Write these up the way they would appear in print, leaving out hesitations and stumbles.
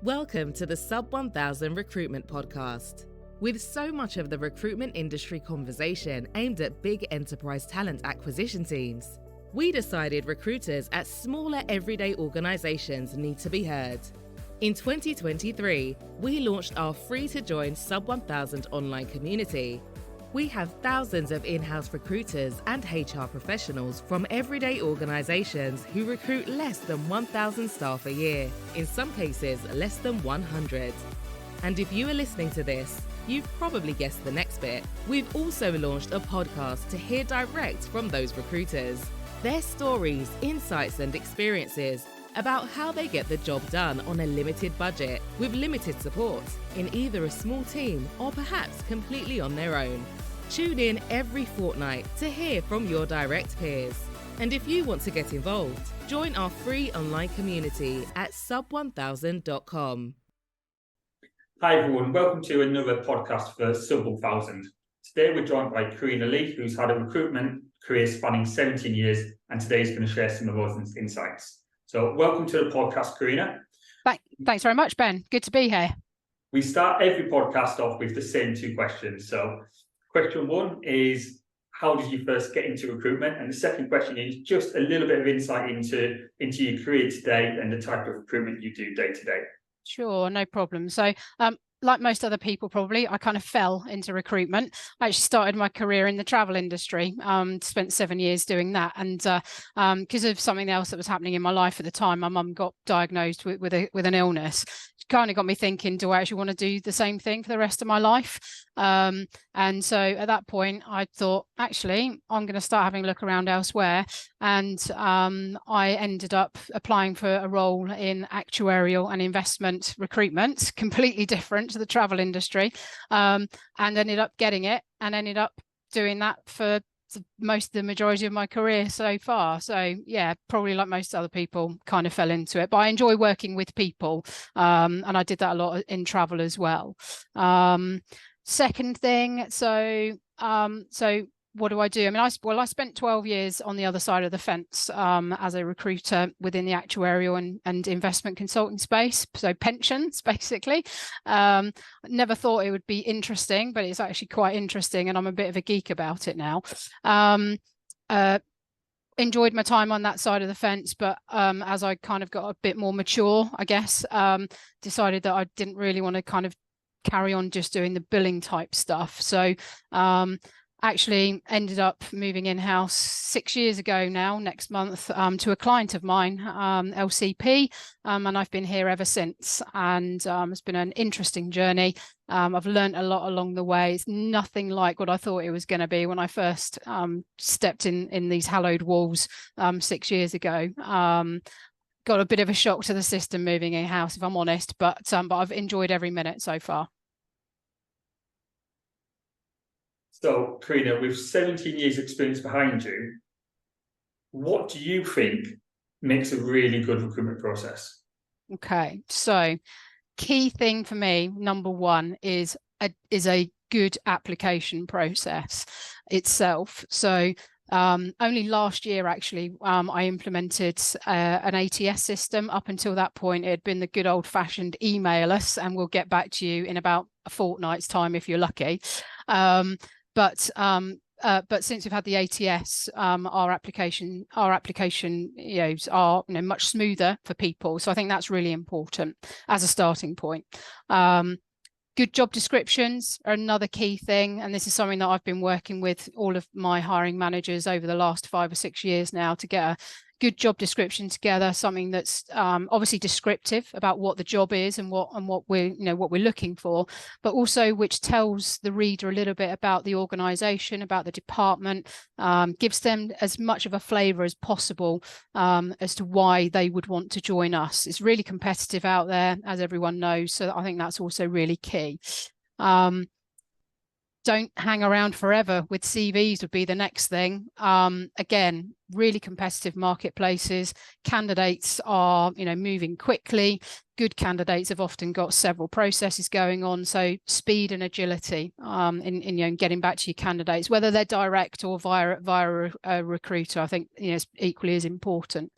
Welcome to the Sub 1000 Recruitment Podcast. With so much of the recruitment industry conversation aimed at big enterprise talent acquisition teams, we decided recruiters at smaller everyday organizations need to be heard. In 2023, we launched our free-to-join Sub 1000 online community. We have thousands of in-house recruiters and HR professionals from everyday organizations who recruit less than 1,000 staff a year, in some cases less than 100. And if you are listening to this, you've probably guessed the next bit. We've also launched a podcast to hear direct from those recruiters. Their stories, insights and experiences about how they get the job done on a limited budget, with limited support, in either a small team or perhaps completely on their own. Tune in every fortnight to hear from your direct peers. And if you want to get involved, join our free online community at sub1000.com. Hi everyone, welcome to another podcast for Sub 1000. Today we're joined by Karina Lee, who's had a recruitment career spanning 17 years, and today is going to share some of those insights. So welcome to the podcast, Karina. Thanks very much, Ben. Good to be here. We start every podcast off with the same two questions. So question one is, how did you first get into recruitment? And the second question is just a little bit of insight into your career today and the type of recruitment you do day to day. Sure, no problem. So, like most other people, probably, I kind of fell into recruitment. I actually started my career in the travel industry, spent 7 years doing that. And because of something else that was happening in my life at the time, my mum got diagnosed with an illness. It kind of got me thinking, do I actually want to do the same thing for the rest of my life? And so at that point, I thought, actually, I'm going to start having a look around elsewhere. And I ended up applying for a role in actuarial and investment recruitment, completely different to the travel industry, and ended up getting it and ended up doing that for the majority of my career so far. So yeah, probably like most other people, kind of fell into it, but I enjoy working with people, and I did that a lot in travel as well. Second thing, so what do I do? I mean, I spent 12 years on the other side of the fence as a recruiter within the actuarial and investment consulting space. So pensions, basically. Never thought it would be interesting, but it's actually quite interesting, and I'm a bit of a geek about it now. Enjoyed my time on that side of the fence, but as I kind of got a bit more mature, I guess, decided that I didn't really want to kind of carry on just doing the billing type stuff. So actually ended up moving in-house 6 years ago now, next month, to a client of mine, LCP, and I've been here ever since. And it's been an interesting journey. I've learned a lot along the way. It's nothing like what I thought it was going to be when I first stepped in these hallowed walls 6 years ago. Got a bit of a shock to the system moving in-house, if I'm honest, but I've enjoyed every minute so far. So, Karina, with 17 years experience behind you, what do you think makes a really good recruitment process? Okay, so key thing for me, number one, is a good application process itself. So only last year, actually, I implemented an ATS system. Up until that point, it had been the good old-fashioned email us, and we'll get back to you in about a fortnight's time if you're lucky. But since we've had the ATS, our application are much smoother for people. So I think that's really important as a starting point. Good job descriptions are another key thing, and this is something that I've been working with all of my hiring managers over the last 5 or 6 years now to get a good job description together, something that's obviously descriptive about what the job is and what we're looking for, but also which tells the reader a little bit about the organization, about the department, gives them as much of a flavor as possible as to why they would want to join us. It's really competitive out there, as everyone knows, so I think that's also really key. Don't hang around forever with CVs would be the next thing. Again, really competitive marketplaces. Candidates are, moving quickly. Good candidates have often got several processes going on. So speed and agility in getting back to your candidates, whether they're direct or via a recruiter, I think is equally as important.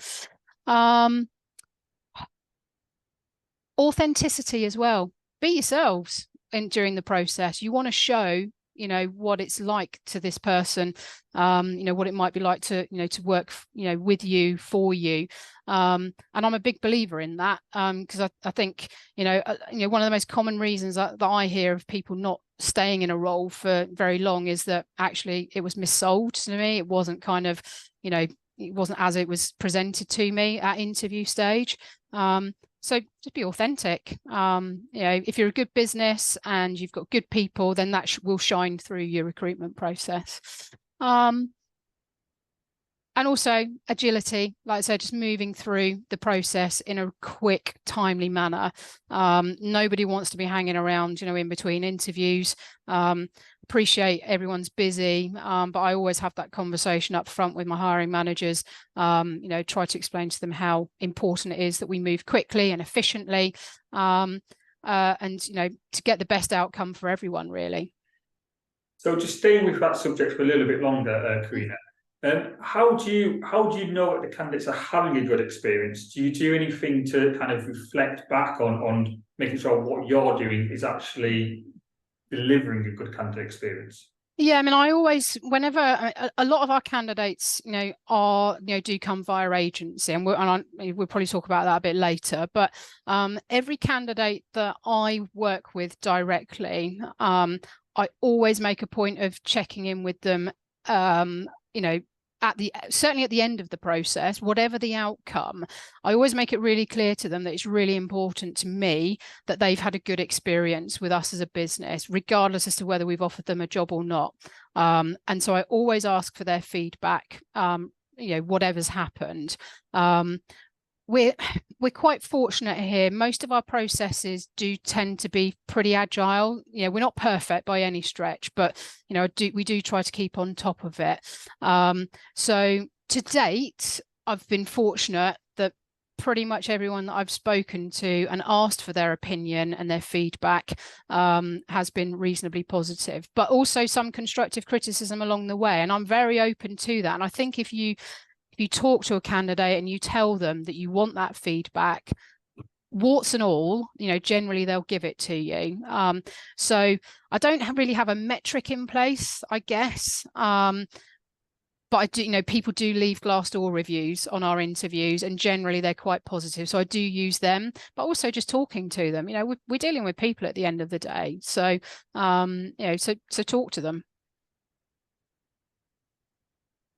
Authenticity as well. Be yourselves during the process. You want to show, you know, what it's like to this person, you know, what it might be like to, you know, to work, you know, with you, for you. And I'm a big believer in that, because I think, you know, one of the most common reasons that I hear of people not staying in a role for very long is that actually it was missold to me. It wasn't kind of, you know, it wasn't as it was presented to me at interview stage. So just be authentic. You know, if you're a good business and you've got good people, then that will shine through your recruitment process. And also agility, like I said, just moving through the process in a quick, timely manner. Nobody wants to be hanging around, you know, in between interviews. Appreciate everyone's busy, but I always have that conversation up front with my hiring managers. You know, try to explain to them how important it is that we move quickly and efficiently, and you know, to get the best outcome for everyone, really. So just staying with that subject for a little bit longer, Karina. How do you know that the candidates are having a good experience? Do you do anything to kind of reflect back on making sure what you're doing is actually delivering a good candidate experience? Yeah, I mean, I always, whenever a lot of our candidates, you know, do come via agency, and we'll probably talk about that a bit later. But every candidate that I work with directly, I always make a point of checking in with them. You know, certainly at the end of the process, whatever the outcome, I always make it really clear to them that it's really important to me that they've had a good experience with us as a business, regardless as to whether we've offered them a job or not. And so I always ask for their feedback, you know, whatever's happened. We're quite fortunate here. Most of our processes do tend to be pretty agile. You know, we're not perfect by any stretch, but you know, we do try to keep on top of it. So to date, I've been fortunate that pretty much everyone that I've spoken to and asked for their opinion and their feedback has been reasonably positive, but also some constructive criticism along the way. And I'm very open to that. And I think if you talk to a candidate and you tell them that you want that feedback, warts and all, you know, generally they'll give it to you. So I don't really have a metric in place, I guess. But I do, you know, people do leave Glassdoor reviews on our interviews, and generally they're quite positive. So I do use them, but also just talking to them. You know, we're dealing with people at the end of the day. So, you know, so talk to them.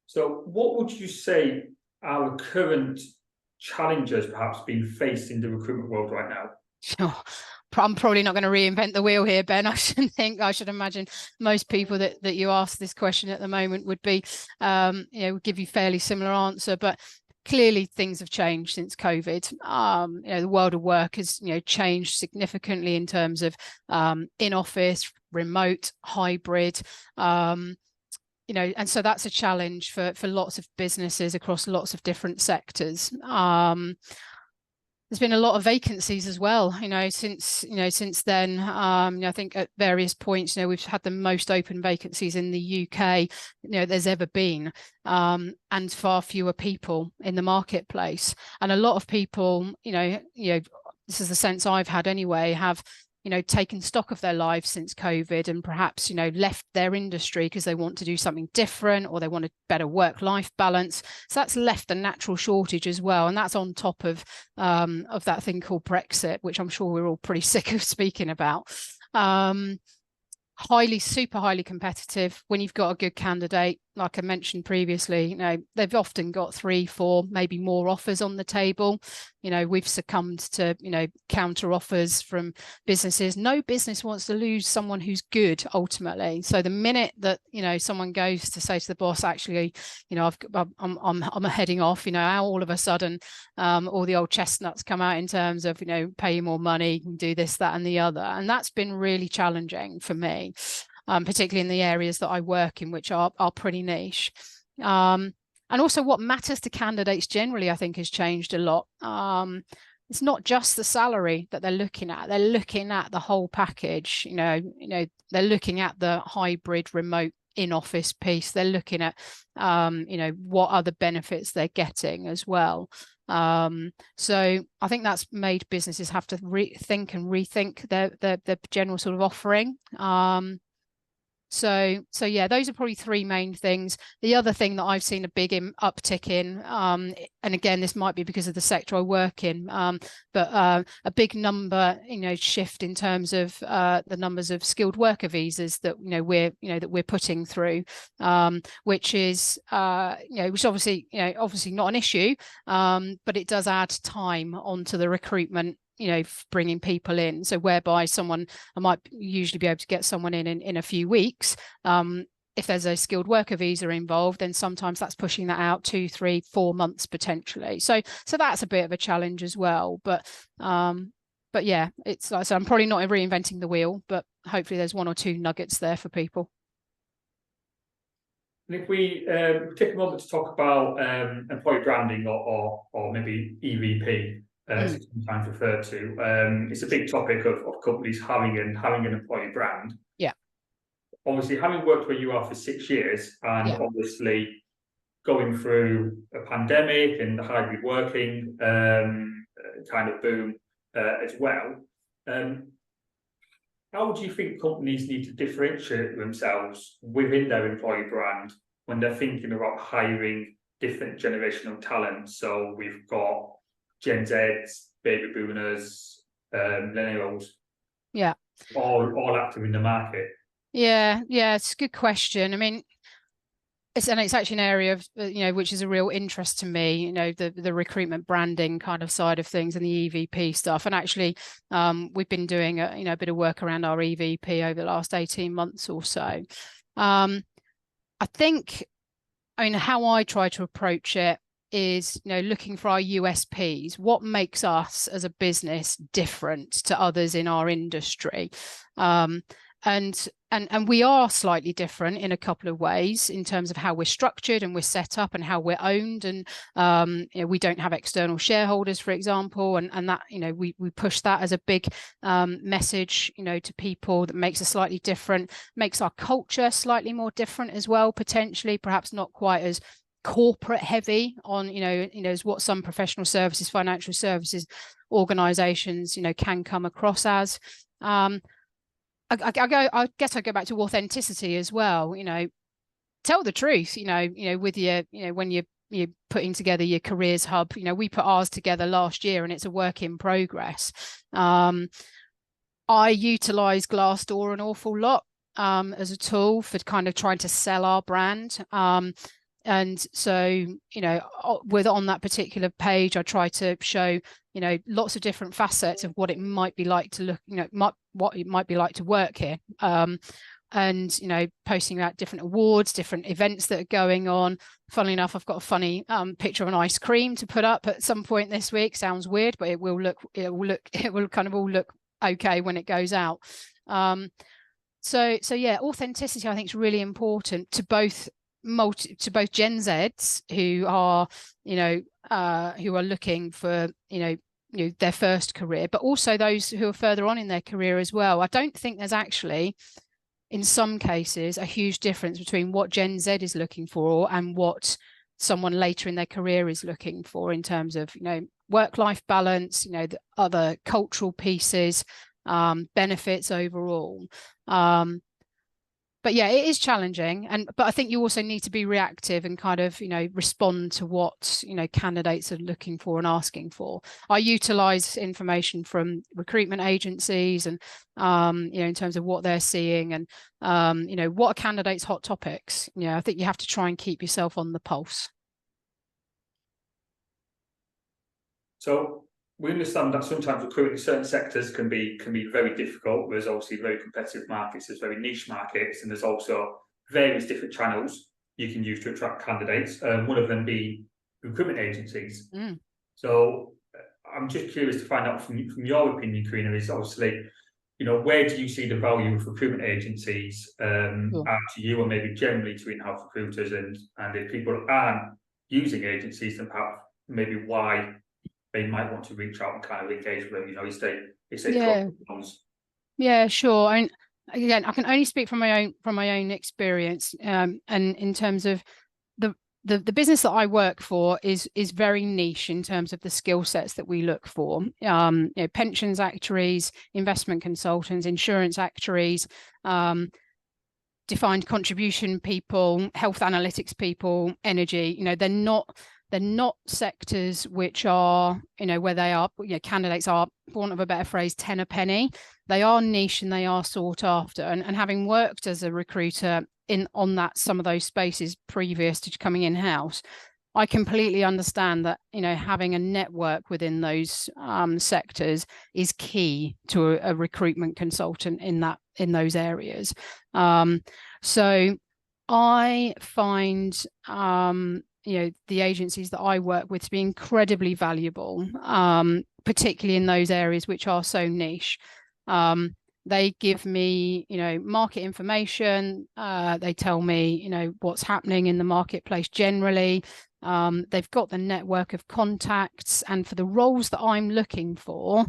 So what would you say are the current challenges perhaps being faced in the recruitment world right now? Sure. I'm probably not going to reinvent the wheel here, Ben. I should imagine most people that you ask this question at the moment would be, you know, would give you fairly similar answer. But clearly things have changed since COVID. You know, the world of work has, you know, changed significantly in terms of in office, remote, hybrid. You know, and so that's a challenge for lots of businesses across lots of different sectors. There's been a lot of vacancies as well, you know, since then. You know, I think at various points, you know, we've had the most open vacancies in the UK, you know, there's ever been, and far fewer people in the marketplace. And a lot of people, you know, this is the sense I've had anyway, have, you know, taken stock of their lives since COVID and perhaps, you know, left their industry because they want to do something different or they want a better work-life balance. So that's left a natural shortage as well. And that's on top of that thing called Brexit, which I'm sure we're all pretty sick of speaking about. Super highly competitive. When you've got a good candidate, like I mentioned previously, you know, they've often got 3, 4, maybe more offers on the table. You know, we've succumbed to, you know, counter offers from businesses. No business wants to lose someone who's good ultimately. So the minute that, you know, someone goes to say to the boss, actually, you know, I'm heading off, you know, all of a sudden all the old chestnuts come out in terms of, you know, pay you more money, you can do this, that and the other. And that's been really challenging for me. Particularly in the areas that I work in, which are pretty niche. And also what matters to candidates generally, I think, has changed a lot. It's not just the salary that they're looking at. They're looking at the whole package. You know, they're looking at the hybrid remote in-office piece. They're looking at, what other benefits they're getting as well. So I think that's made businesses have to rethink their general sort of offering. So yeah, those are probably three main things. The other thing that I've seen a big uptick in, and again, this might be because of the sector I work in, but a big number, shift in terms of the numbers of skilled worker visas that we're putting through, which is which obviously not an issue, but it does add time onto the recruitment, bringing people in. So whereby I might usually be able to get someone in a few weeks. If there's a skilled worker visa involved, then sometimes that's pushing that out 2, 3, 4 months potentially. So that's a bit of a challenge as well. But yeah, it's like, so I'm probably not reinventing the wheel, but hopefully there's 1 or 2 nuggets there for people. And if we take a moment to talk about employee branding or maybe EVP, sometimes referred to, it's a big topic of companies having an employee brand. Yeah. Obviously, having worked where you are for 6 years, and obviously going through a pandemic and the hybrid working kind of boom as well, how do you think companies need to differentiate themselves within their employee brand when they're thinking about hiring different generational talent? So we've got Gen Zs, baby boomers, millennials, all active in the market. Yeah, it's a good question. I mean, it's actually an area of which is a real interest to me. The recruitment branding kind of side of things and the EVP stuff. And actually, we've been doing a bit of work around our EVP over the last 18 months or so. I think, how I try to approach it is, looking for our USPs. What makes us as a business different to others in our industry? And we are slightly different in a couple of ways in terms of how we're structured and we're set up and how we're owned. And we don't have external shareholders, for example, and that we push that as a big message to people, that makes us slightly different, makes our culture slightly more different as well, potentially, perhaps not quite as corporate heavy on as what some professional services, financial services organizations can come across as. I guess I go back to authenticity as well. Tell the truth. With your when you're putting together your careers hub. We put ours together last year, and it's a work in progress. I utilize Glassdoor an awful lot as a tool for kind of trying to sell our brand. And so, on that particular page, I try to show, lots of different facets of what it might be like to look, what it might be like to work here. And, posting about different awards, different events that are going on. Funnily enough, I've got a funny picture of an ice cream to put up at some point this week. Sounds weird, but it will kind of all look okay when it goes out. So yeah, authenticity, I think, is really important to both Gen Zs who are looking for their first career, but also those who are further on in their career as well. I don't think there's actually, in some cases, a huge difference between what Gen Z is looking for and what someone later in their career is looking for in terms of work-life balance, the other cultural pieces, benefits overall. But yeah, it is challenging, but I think you also need to be reactive and kind of respond to what candidates are looking for and asking for. I utilize information from recruitment agencies and in terms of what they're seeing and what are candidates' hot topics. I think you have to try and keep yourself on the pulse. So we understand that sometimes recruiting in certain sectors can be very difficult. There's obviously very competitive markets, there's very niche markets, and there's also various different channels you can use to attract candidates. One of them being recruitment agencies. So I'm just curious to find out from your opinion, Karina, is obviously, where do you see the value of recruitment agencies to you, or maybe generally to in-house recruiters, and if people aren't using agencies, then perhaps maybe why they might want to reach out and kind of engage with them, Yeah, sure. again, I can only speak from my own experience, and in terms of the business that I work for is very niche in terms of the skill sets that we look for. Pensions actuaries, investment consultants, insurance actuaries, defined contribution people, health analytics people, energy. They're not sectors which are, where they are, candidates are, for want of a better phrase, 10 a penny. They are niche and they are sought after. And having worked as a recruiter on some of those spaces previous to coming in-house, I completely understand that, having a network within those sectors is key to a recruitment consultant in those areas. So I find, the agencies that I work with to be incredibly valuable, particularly in those areas which are so niche. They give me, market information. They tell me, what's happening in the marketplace generally. They've got the network of contacts, and for the roles that I'm looking for,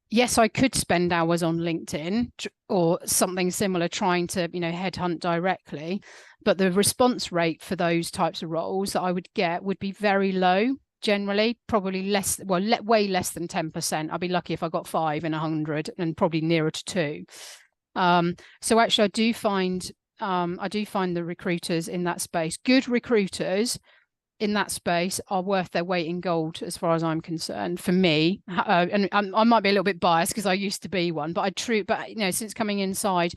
yes, I could spend hours on LinkedIn or something similar trying to, headhunt directly, but the response rate for those types of roles that I would get would be very low. Generally, probably way less than 10%. I'd be lucky if I got 5 in 100, and probably nearer to 2. So actually, I do find the recruiters in that space, good recruiters in that space, are worth their weight in gold, as far as I'm concerned. For me, and I might be a little bit biased because I used to be one, but since coming inside,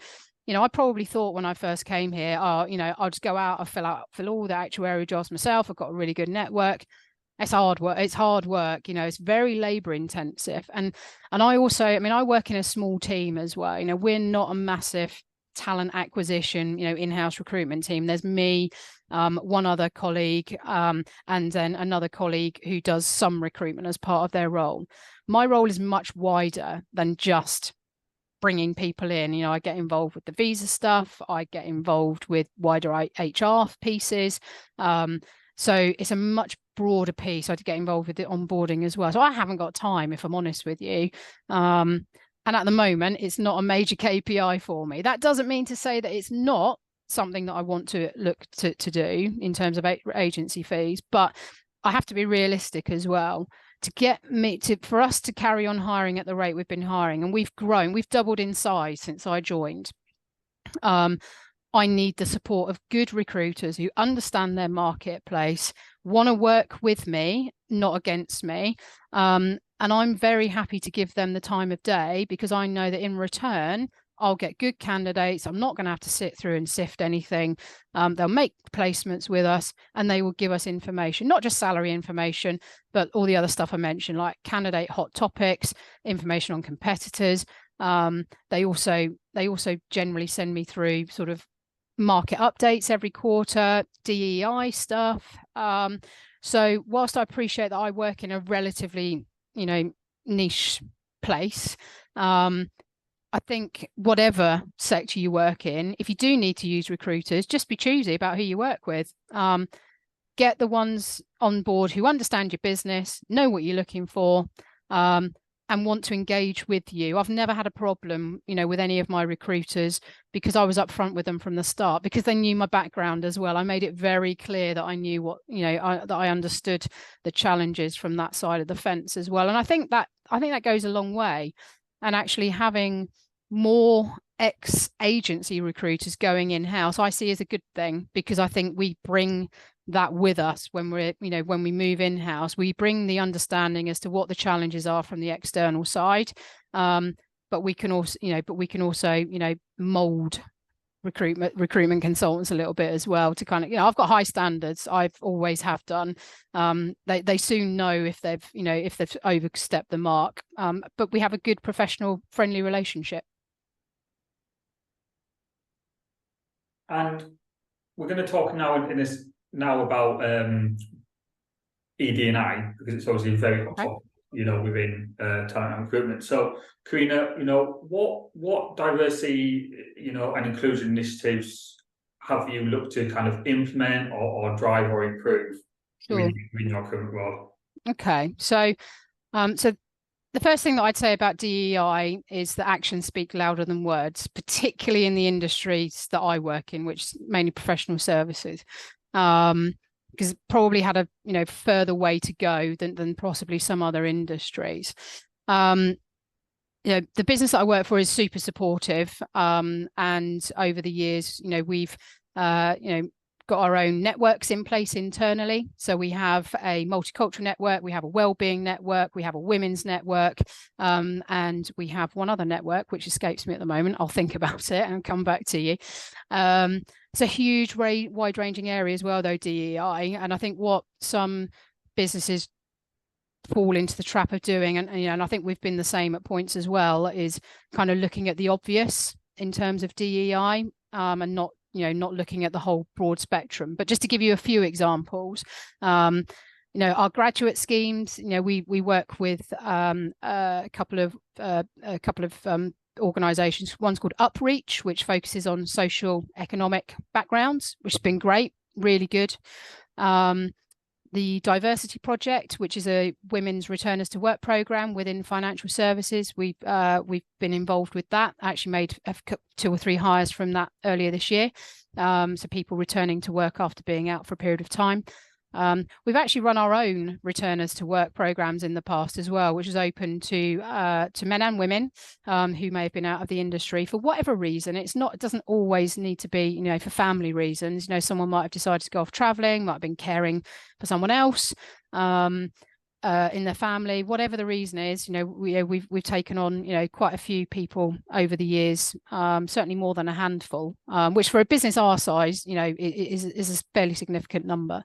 I probably thought when I first came here, I'll just go out, I'll fill all the actuarial jobs myself. I've got a really good network. It's hard work. It's very labor intensive. And I also, I work in a small team as well. We're not a massive talent acquisition, in-house recruitment team. There's me, one other colleague, and then another colleague who does some recruitment as part of their role. My role is much wider than just bringing people in. I get involved with the visa stuff. I get involved with wider HR pieces. So it's a much broader piece. I had to get involved with the onboarding as well. So I haven't got time, if I'm honest with you. And at the moment, it's not a major KPI for me. That doesn't mean to say that it's not something that I want to look to do in terms of agency fees, but I have to be realistic as well. For us to carry on hiring at the rate we've been hiring, and we've doubled in size since I joined. I need the support of good recruiters who understand their marketplace, want to work with me, not against me. And I'm very happy to give them the time of day, because I know that in return, I'll get good candidates. I'm not going to have to sit through and sift anything. They'll make placements with us, and they will give us information, not just salary information, but all the other stuff I mentioned, like candidate hot topics, information on competitors. They also generally send me through sort of market updates every quarter, DEI stuff. So whilst I appreciate that I work in a relatively, niche place, I think whatever sector you work in, if you do need to use recruiters, just be choosy about who you work with. Get the ones on board who understand your business, know what you're looking for, and want to engage with you. I've never had a problem, with any of my recruiters, because I was upfront with them from the start, because they knew my background as well. I made it very clear that I knew what, that I understood the challenges from that side of the fence as well. And I think that goes a long way. And actually having more ex-agency recruiters going in-house, I see as a good thing, because I think we bring that with us when when we move in-house. We bring the understanding as to what the challenges are from the external side, but we can also mold recruitment consultants a little bit as well, to kind of, I've got high standards. I've always have done. They soon know if they've overstepped the mark, but we have a good professional friendly relationship. And we're going to talk now about ED&I, because it's obviously very hot topic, within talent and recruitment. So, Karina, what diversity, and inclusion initiatives have you looked to kind of implement or drive or improve within your current role? Okay, so the first thing that I'd say about DEI is that actions speak louder than words, particularly in the industries that I work in, which is mainly professional services. Because it probably had a further way to go than possibly some other industries. The business that I work for is super supportive, and over the years, we've got our own networks in place internally. So we have a multicultural network, we have a wellbeing network, we have a women's network, and we have one other network which escapes me at the moment. I'll think about it and come back to you. It's a huge, wide-ranging area as well, though, DEI, and I think what some businesses fall into the trap of doing, and I think we've been the same at points as well, is kind of looking at the obvious in terms of DEI, and not looking at the whole broad spectrum. But just to give you a few examples, our graduate schemes, we work with a couple of organisations. One's called Upreach, which focuses on social economic backgrounds, which has been great, really good. The Diversity Project, which is a women's returners to work program within financial services. We've been involved with that. Actually made 2 or 3 hires from that earlier this year. So people returning to work after being out for a period of time. We've actually run our own returners to work programs in the past as well, which is open to men and women who may have been out of the industry for whatever reason. It doesn't always need to be, for family reasons. Someone might have decided to go off traveling, might have been caring for someone else in their family. Whatever the reason is, we've taken on, quite a few people over the years, certainly more than a handful, which for a business our size, is a fairly significant number.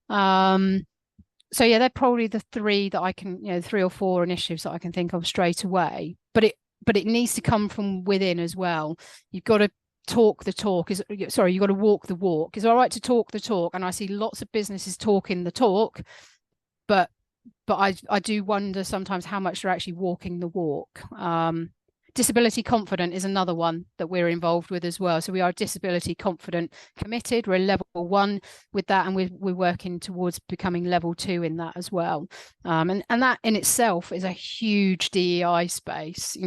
So yeah, they're probably the 3 that I can, 3 or 4 initiatives that I can think of straight away. But it needs to come from within as well. You've got to talk the talk. You've got to walk the walk. It's all right to talk the talk, and I see lots of businesses talking the talk, but I do wonder sometimes how much they're actually walking the walk. Disability confident is another one that we're involved with as well. So we are disability confident committed. We're level 1 with that, and we're working towards becoming level 2 in that as well. And that in itself is a huge DEI space.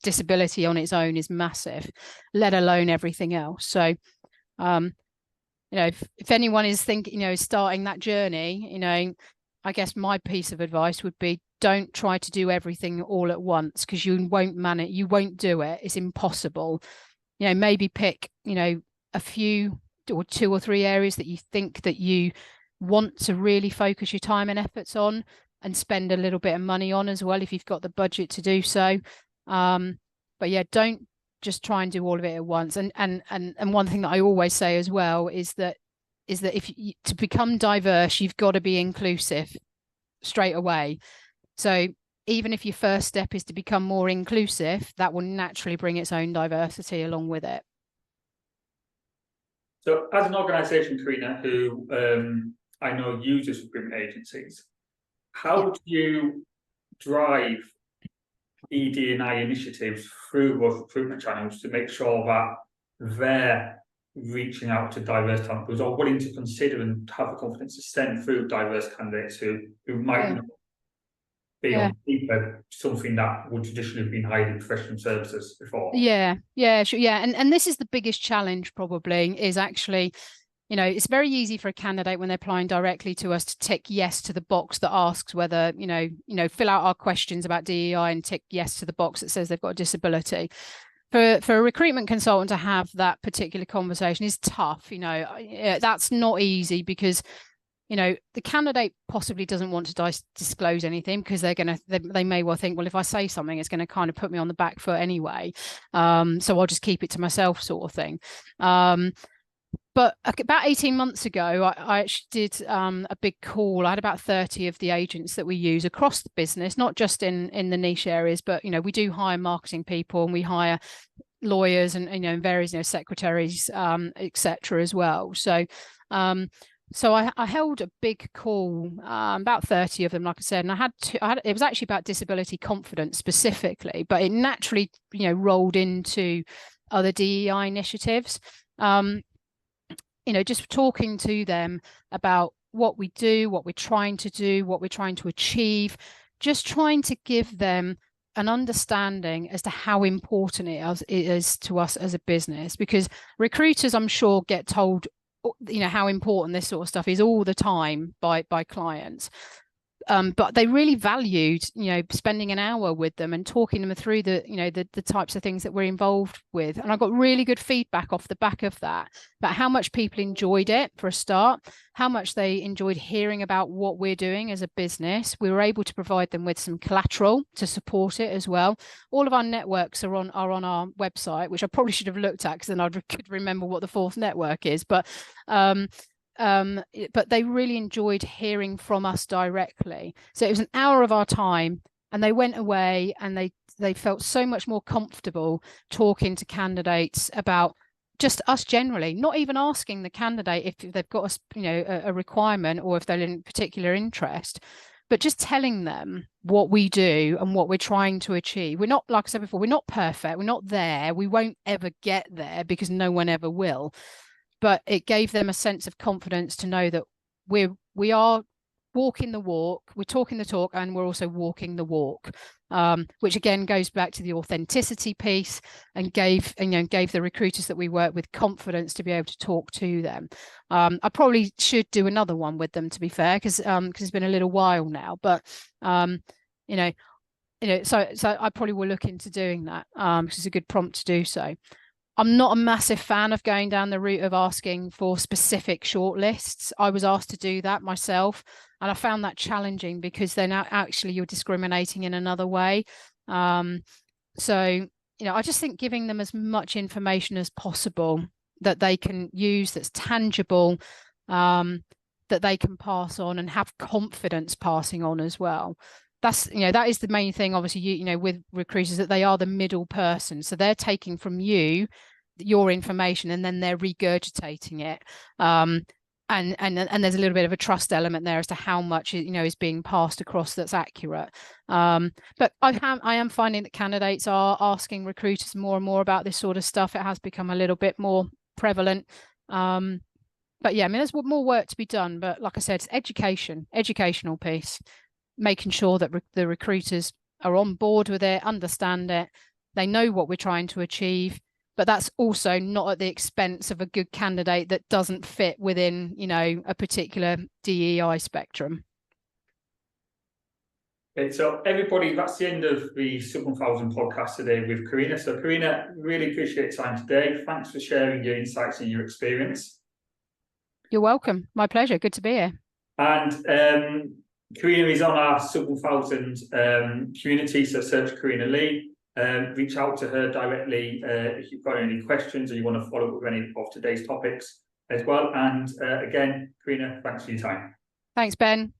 Disability on its own is massive, let alone everything else. So, if anyone is thinking, starting that journey, I guess my piece of advice would be, don't try to do everything all at once, because you won't manage. You won't do it. It's impossible. Maybe pick, a few or 2 or 3 areas that you think that you want to really focus your time and efforts on, and spend a little bit of money on as well if you've got the budget to do so. But yeah, don't just try and do all of it at once. And one thing that I always say as well is that to become diverse, you've got to be inclusive straight away. So even if your first step is to become more inclusive, that will naturally bring its own diversity along with it. So as an organisation, Karina, who I know uses recruitment agencies, how do you drive ED&I initiatives through those recruitment channels to make sure that they're reaching out to diverse talent pools, or willing to consider and have the confidence to send through diverse candidates who might not be on paper something that would traditionally have been hired in professional services before? Sure. And this is the biggest challenge probably, is actually, it's very easy for a candidate when they're applying directly to us to tick yes to the box that asks whether, fill out our questions about DEI and tick yes to the box that says they've got a disability. For a recruitment consultant to have that particular conversation is tough. That's not easy, because the candidate possibly doesn't want to disclose anything, because they may well think, well, if I say something, it's going to kind of put me on the back foot anyway. So I'll just keep it to myself, sort of thing. But about 18 months ago, I actually did a big call. I had about 30 of the agents that we use across the business, not just in the niche areas, but, we do hire marketing people, and we hire lawyers and, various, secretaries, etc. as well. So I held a big call, about 30 of them, like I said, and it was actually about disability confidence specifically, but it naturally, rolled into other DEI initiatives. Just talking to them about what we do, what we're trying to do, what we're trying to achieve, just trying to give them an understanding as to how important it is to us as a business, because recruiters, I'm sure, get told, you know, how important this sort of stuff is all the time by clients. But they really valued, you know, spending an hour with them and talking them through the, you know, the types of things that we're involved with. And I got really good feedback off the back of that, about how much people enjoyed it for a start, how much they enjoyed hearing about what we're doing as a business. We were able to provide them with some collateral to support it as well. All of our networks are on our website, which I probably should have looked at, because then I could remember what the fourth network is. But they really enjoyed hearing from us directly. So it was an hour of our time, and they went away and they felt so much more comfortable talking to candidates about just us generally, not even asking the candidate if they've got a requirement or if they're in particular interest, but just telling them what we do and what we're trying to achieve. We're not, like I said before, we're not perfect. We're not there. We won't ever get there, because no one ever will. But it gave them a sense of confidence to know that we are walking the walk, we're talking the talk, and we're also walking the walk, which again goes back to the authenticity piece, and gave the recruiters that we work with confidence to be able to talk to them. I probably should do another one with them, to be fair, because it's been a little while now. But so I probably will look into doing that, because it's a good prompt to do so. I'm not a massive fan of going down the route of asking for specific shortlists. I was asked to do that myself, and I found that challenging, because then actually you're discriminating in another way. So, I just think giving them as much information as possible that they can use, that's tangible, that they can pass on and have confidence passing on as well. That is the main thing, obviously, with recruiters, that they are the middle person. So they're taking from you your information, and then they're regurgitating it. And there's a little bit of a trust element there as to how much, is being passed across that's accurate. But I am finding that candidates are asking recruiters more and more about this sort of stuff. It has become a little bit more prevalent. But yeah, there's more work to be done. But like I said, it's educational piece, making sure that the recruiters are on board with it, understand it, they know what we're trying to achieve, but that's also not at the expense of a good candidate that doesn't fit within, a particular DEI spectrum. Okay, so everybody, that's the end of the Sub 1000 podcast today with Karina. So Karina, really appreciate your time today. Thanks for sharing your insights and your experience. You're welcome. My pleasure. Good to be here. And Karina is on our Sub 1000 community, so search Karina Lee. Reach out to her directly if you've got any questions or you want to follow up with any of today's topics as well. And again, Karina, thanks for your time. Thanks, Ben.